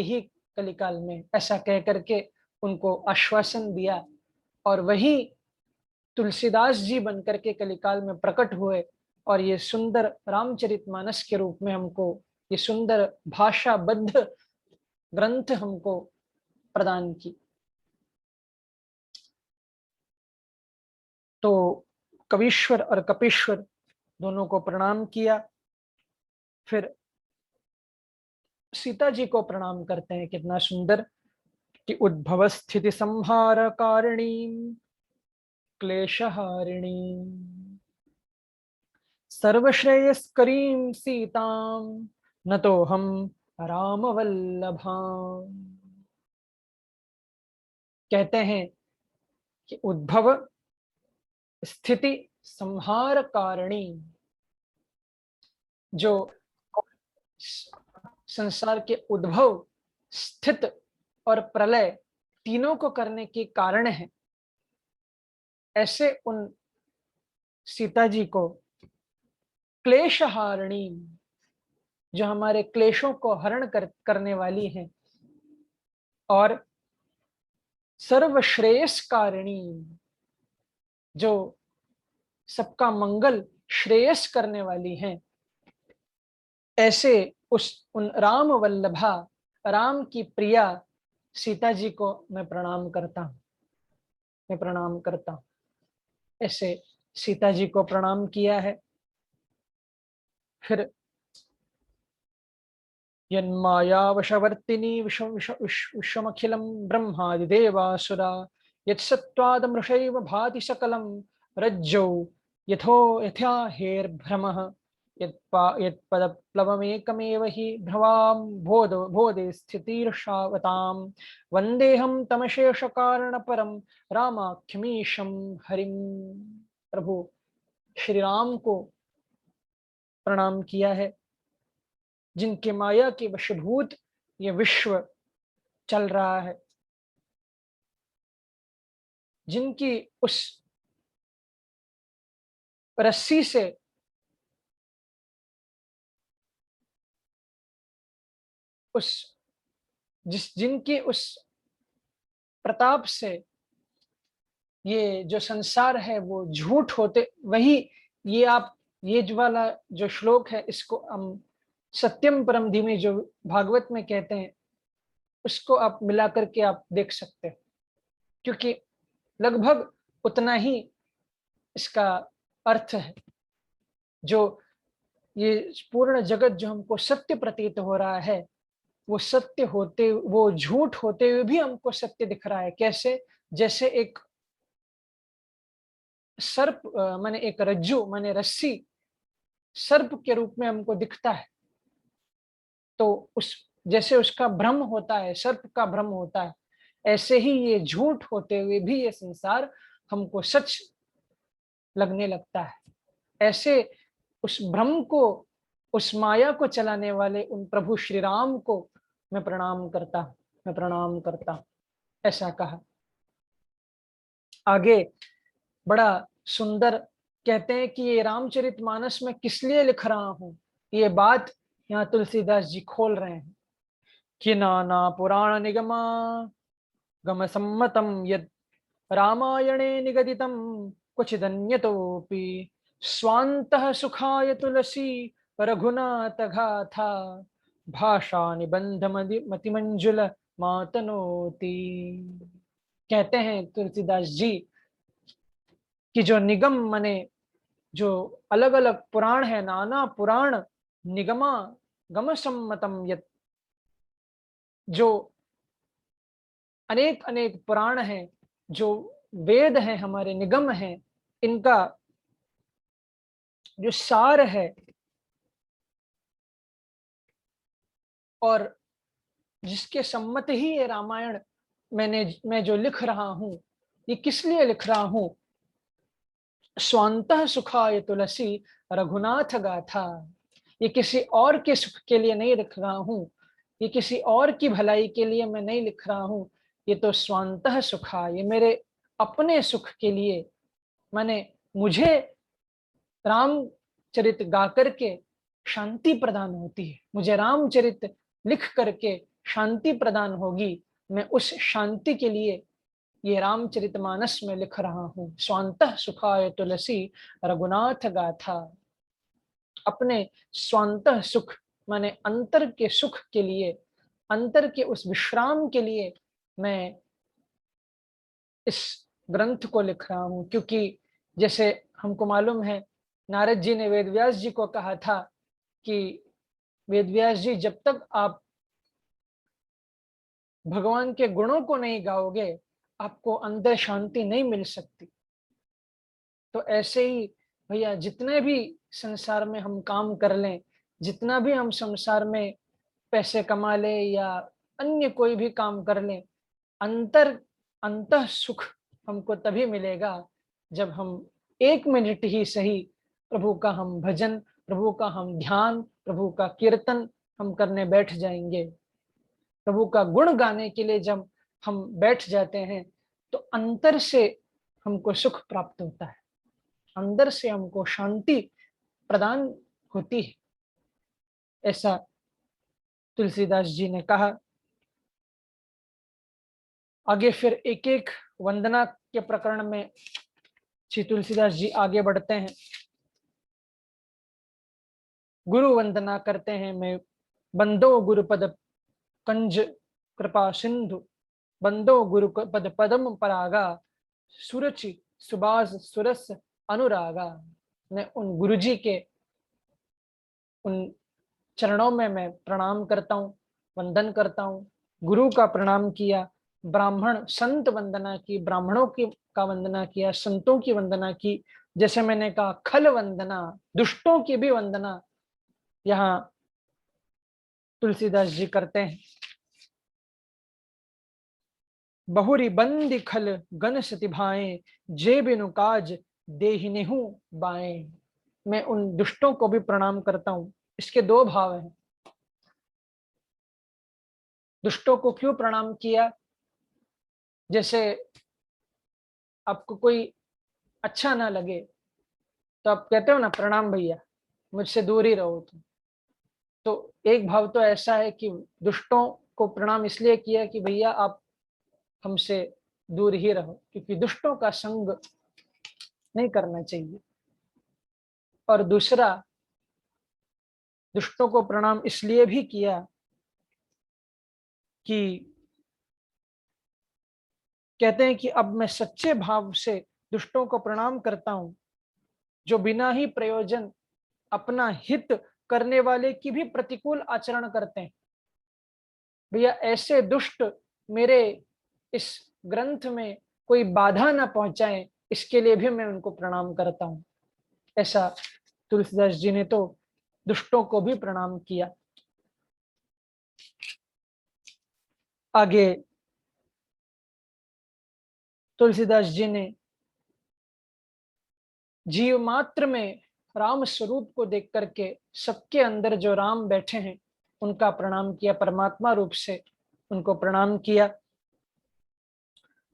ही कलिकाल में, ऐसा कह करके उनको आश्वासन दिया। और वही तुलसीदास जी बनकर के कलिकाल में प्रकट हुए और ये सुंदर रामचरितमानस के रूप में हमको ये सुंदर भाषाबद्ध ग्रंथ हमको प्रदान की। तो कवीश्वर और कपीश्वर दोनों को प्रणाम किया, फिर सीता जी को प्रणाम करते हैं। कितना सुंदर कि उद्भव स्थिति संहार कारिणी क्लेशहारिणी सर्वश्रेयस्करीं सीतां न तो हम राम वल्लभाम। कहते हैं कि उद्भव स्थिति संहार कारिणी, जो संसार के उद्भव, स्थित और प्रलय तीनों को करने के कारण है, ऐसे उन सीता जी को क्लेशहारिणी, जो हमारे क्लेशों को हरण करने वाली हैं, और सर्वश्रेयस्कारिणी, जो सबका मंगल श्रेयस करने वाली हैं, ऐसे उन राम वल्लभा, राम की प्रिया सीता जी को मैं प्रणाम करता हूं, मैं प्रणाम करता हूं। ऐसे सीता जी को प्रणाम किया है। फिर यन्मायावशवर्तिनी विश्वमखिलं ब्रह्मादिदेवासुरा यत्सत्त्वादमृषैव भाति सकलं रज्जौ यथा हेर्भ्रमः यत्पदप्लवमेकमेव हि भ्रवां बोधे स्थितिर्षावतां वन्देऽहं तमशेषकारणपरं रामाख्यमीशं हरिं। प्रभु श्री राम को प्रणाम किया है, जिनके माया के वशभूत ये विश्व चल रहा है, जिनकी उस रस्सी से जिनकी उस प्रताप से ये जो संसार है वो झूठ होते, वही ये जो वाला जो श्लोक है इसको हम सत्यम परम धीमे जो भागवत में कहते हैं, उसको आप मिला करके आप देख सकते हैं, क्योंकि लगभग उतना ही इसका अर्थ है। जो ये पूर्ण जगत जो हमको सत्य प्रतीत हो रहा है, वो सत्य होते, वो झूठ होते हुए भी हमको सत्य दिख रहा है। कैसे? जैसे एक सर्प माने एक रज्जू माने रस्सी सर्प के रूप में हमको दिखता है, तो जैसे उसका भ्रम होता है, सर्प का भ्रम होता है, ऐसे ही ये झूठ होते हुए भी ये संसार हमको सच लगने लगता है। ऐसे उस भ्रम को, उस माया को चलाने वाले उन प्रभु श्री राम को मैं प्रणाम करता हूं, मैं प्रणाम करता हूं, ऐसा कहा। आगे बड़ा सुंदर कहते हैं कि ये रामचरितमानस में किस लिए लिख रहा हूं, ये बात यहाँ तुलसीदास जी खोल रहे हैं कि नाना पुराण निगमा गम सम्मतम यद रामायणे निगदितम क्वचिदन्यतोपि स्वान्तः सुखाय तुलसी रघुनाथ गाथा भाषा निबंध मतिमंजुल मातनोति। कहते हैं तुलसीदास जी कि जो निगम माने जो अलग अलग पुराण है, नाना पुराण निगमा गम सम्मतम यत, जो अनेक अनेक पुराण हैं, जो वेद हैं, हमारे निगम हैं, इनका जो सार है और जिसके सम्मत ही ये रामायण मैं जो लिख रहा हूं, ये किस लिए लिख रहा हूं? स्वान्तः सुखाय तुलसी रघुनाथ गाथा, ये किसी और के सुख के लिए नहीं लिख रहा हूँ, ये किसी और की भलाई के लिए मैं नहीं लिख रहा हूँ, ये तो स्वांतः सुखा, ये मेरे अपने सुख के लिए, माने मुझे रामचरित गा करके शांति प्रदान होती है, मुझे रामचरित लिख करके शांति प्रदान होगी, मैं उस शांति के लिए ये रामचरितमानस में लिख रहा हूँ। स्वांतः सुखाय तुलसी रघुनाथ गाथा, अपने स्वांतः सुख माने अंतर के सुख के लिए, अंतर के उस विश्राम के लिए मैं इस ग्रंथ को लिख रहा हूँ। क्योंकि जैसे हमको मालूम है, नारद जी ने वेदव्यास जी को कहा था कि वेदव्यास जी, जब तक आप भगवान के गुणों को नहीं गाओगे आपको अंदर शांति नहीं मिल सकती। तो ऐसे ही भैया जितने भी संसार में हम काम कर लें, जितना भी हम संसार में पैसे कमा ले या अन्य कोई भी काम कर लें, अंतः सुख हमको तभी मिलेगा जब हम 1 मिनट ही सही प्रभु का हम भजन, प्रभु का हम ध्यान, प्रभु का कीर्तन हम करने बैठ जाएंगे। प्रभु का गुण गाने के लिए जब हम बैठ जाते हैं तो अंतर से हमको सुख प्राप्त होता है, अंदर से हमको शांति प्रदान होती है। ऐसा तुलसीदास जी ने कहा। आगे फिर एक एक वंदना के प्रकरण में श्री तुलसीदास जी आगे बढ़ते हैं। गुरु वंदना करते हैं। मैं बंदो गुरुपद कंज कृपा सिंधु, बंदो गुरुपद पदम परागा, सुरचि सुबास सुरस अनुरागा। मैं उन गुरुजी के उन चरणों में मैं प्रणाम करता हूँ, वंदन करता हूँ। गुरु का प्रणाम किया, ब्राह्मण संत वंदना की, ब्राह्मणों की का वंदना किया, संतों की वंदना की। जैसे मैंने कहा खल वंदना, दुष्टों की भी वंदना यहाँ तुलसीदास जी करते हैं। बहुरी बंदी खल गन सति भाए, जे बिनु काज देहिनेहु बाए। मैं उन दुष्टों को भी प्रणाम करता हूँ। इसके 2 भाव हैं। दुष्टों को क्यों प्रणाम किया? जैसे आपको कोई अच्छा ना लगे तो आप कहते हो ना प्रणाम भैया, मुझसे दूर ही रहो तुम। तो एक भाव तो ऐसा है कि दुष्टों को प्रणाम इसलिए किया कि भैया आप हमसे दूर ही रहो, क्योंकि दुष्टों का संग नहीं करना चाहिए। और दूसरा, दुष्टों को प्रणाम इसलिए भी किया कि कहते हैं कि अब मैं सच्चे भाव से दुष्टों को प्रणाम करता हूं, जो बिना ही प्रयोजन अपना हित करने वाले की भी प्रतिकूल आचरण करते हैं। भैया ऐसे दुष्ट मेरे इस ग्रंथ में कोई बाधा ना पहुंचाए, इसके लिए भी मैं उनको प्रणाम करता हूं। ऐसा तुलसीदास जी ने तो दुष्टों को भी प्रणाम किया। आगे तुलसीदास जी ने जीव मात्र में राम स्वरूप को देख करके सबके अंदर जो राम बैठे हैं उनका प्रणाम किया, परमात्मा रूप से उनको प्रणाम किया।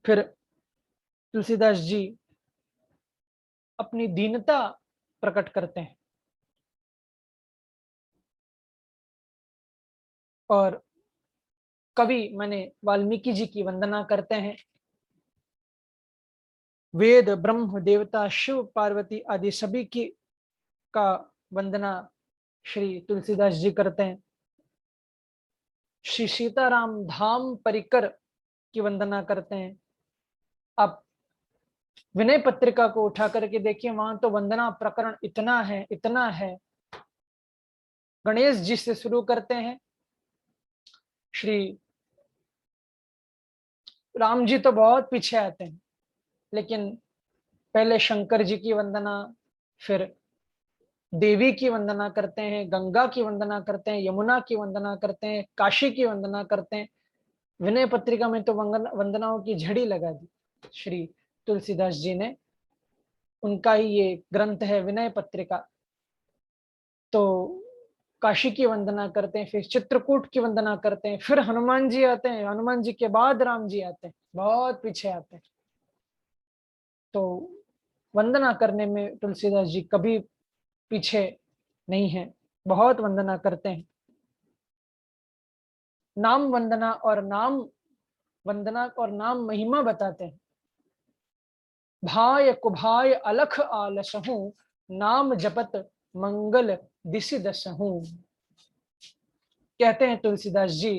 फिर तुलसीदास जी अपनी दीनता प्रकट करते हैं और कवि माने वाल्मीकि जी की वंदना करते हैं। वेद ब्रह्म देवता शिव पार्वती आदि सभी की का वंदना श्री तुलसीदास जी करते हैं। श्री सीताराम धाम परिकर की वंदना करते हैं। आप विनय पत्रिका को उठा करके देखिए, वहां तो वंदना प्रकरण इतना है, इतना है। गणेश जी से शुरू करते हैं। श्री राम जी तो बहुत पीछे आते हैं, लेकिन पहले शंकर जी की वंदना, फिर देवी की वंदना करते हैं, गंगा की वंदना करते हैं, यमुना की वंदना करते हैं, काशी की वंदना करते हैं। विनय पत्रिका में तो वंदनाओं की झड़ी लगा दी श्री तुलसीदास जी ने। उनका ही ये ग्रंथ है विनय पत्रिका। तो काशी की वंदना करते हैं, फिर चित्रकूट की वंदना करते हैं, फिर हनुमान जी आते हैं, हनुमान जी के बाद राम जी आते हैं, बहुत पीछे आते हैं। तो वंदना करने में तुलसीदास जी कभी पीछे नहीं है, बहुत वंदना करते हैं। नाम वंदना और नाम महिमा बताते हैं। भाय कुभाय अलख आलसहूं, नाम जपत मंगल दिसि दसहूं। कहते हैं तुलसीदास जी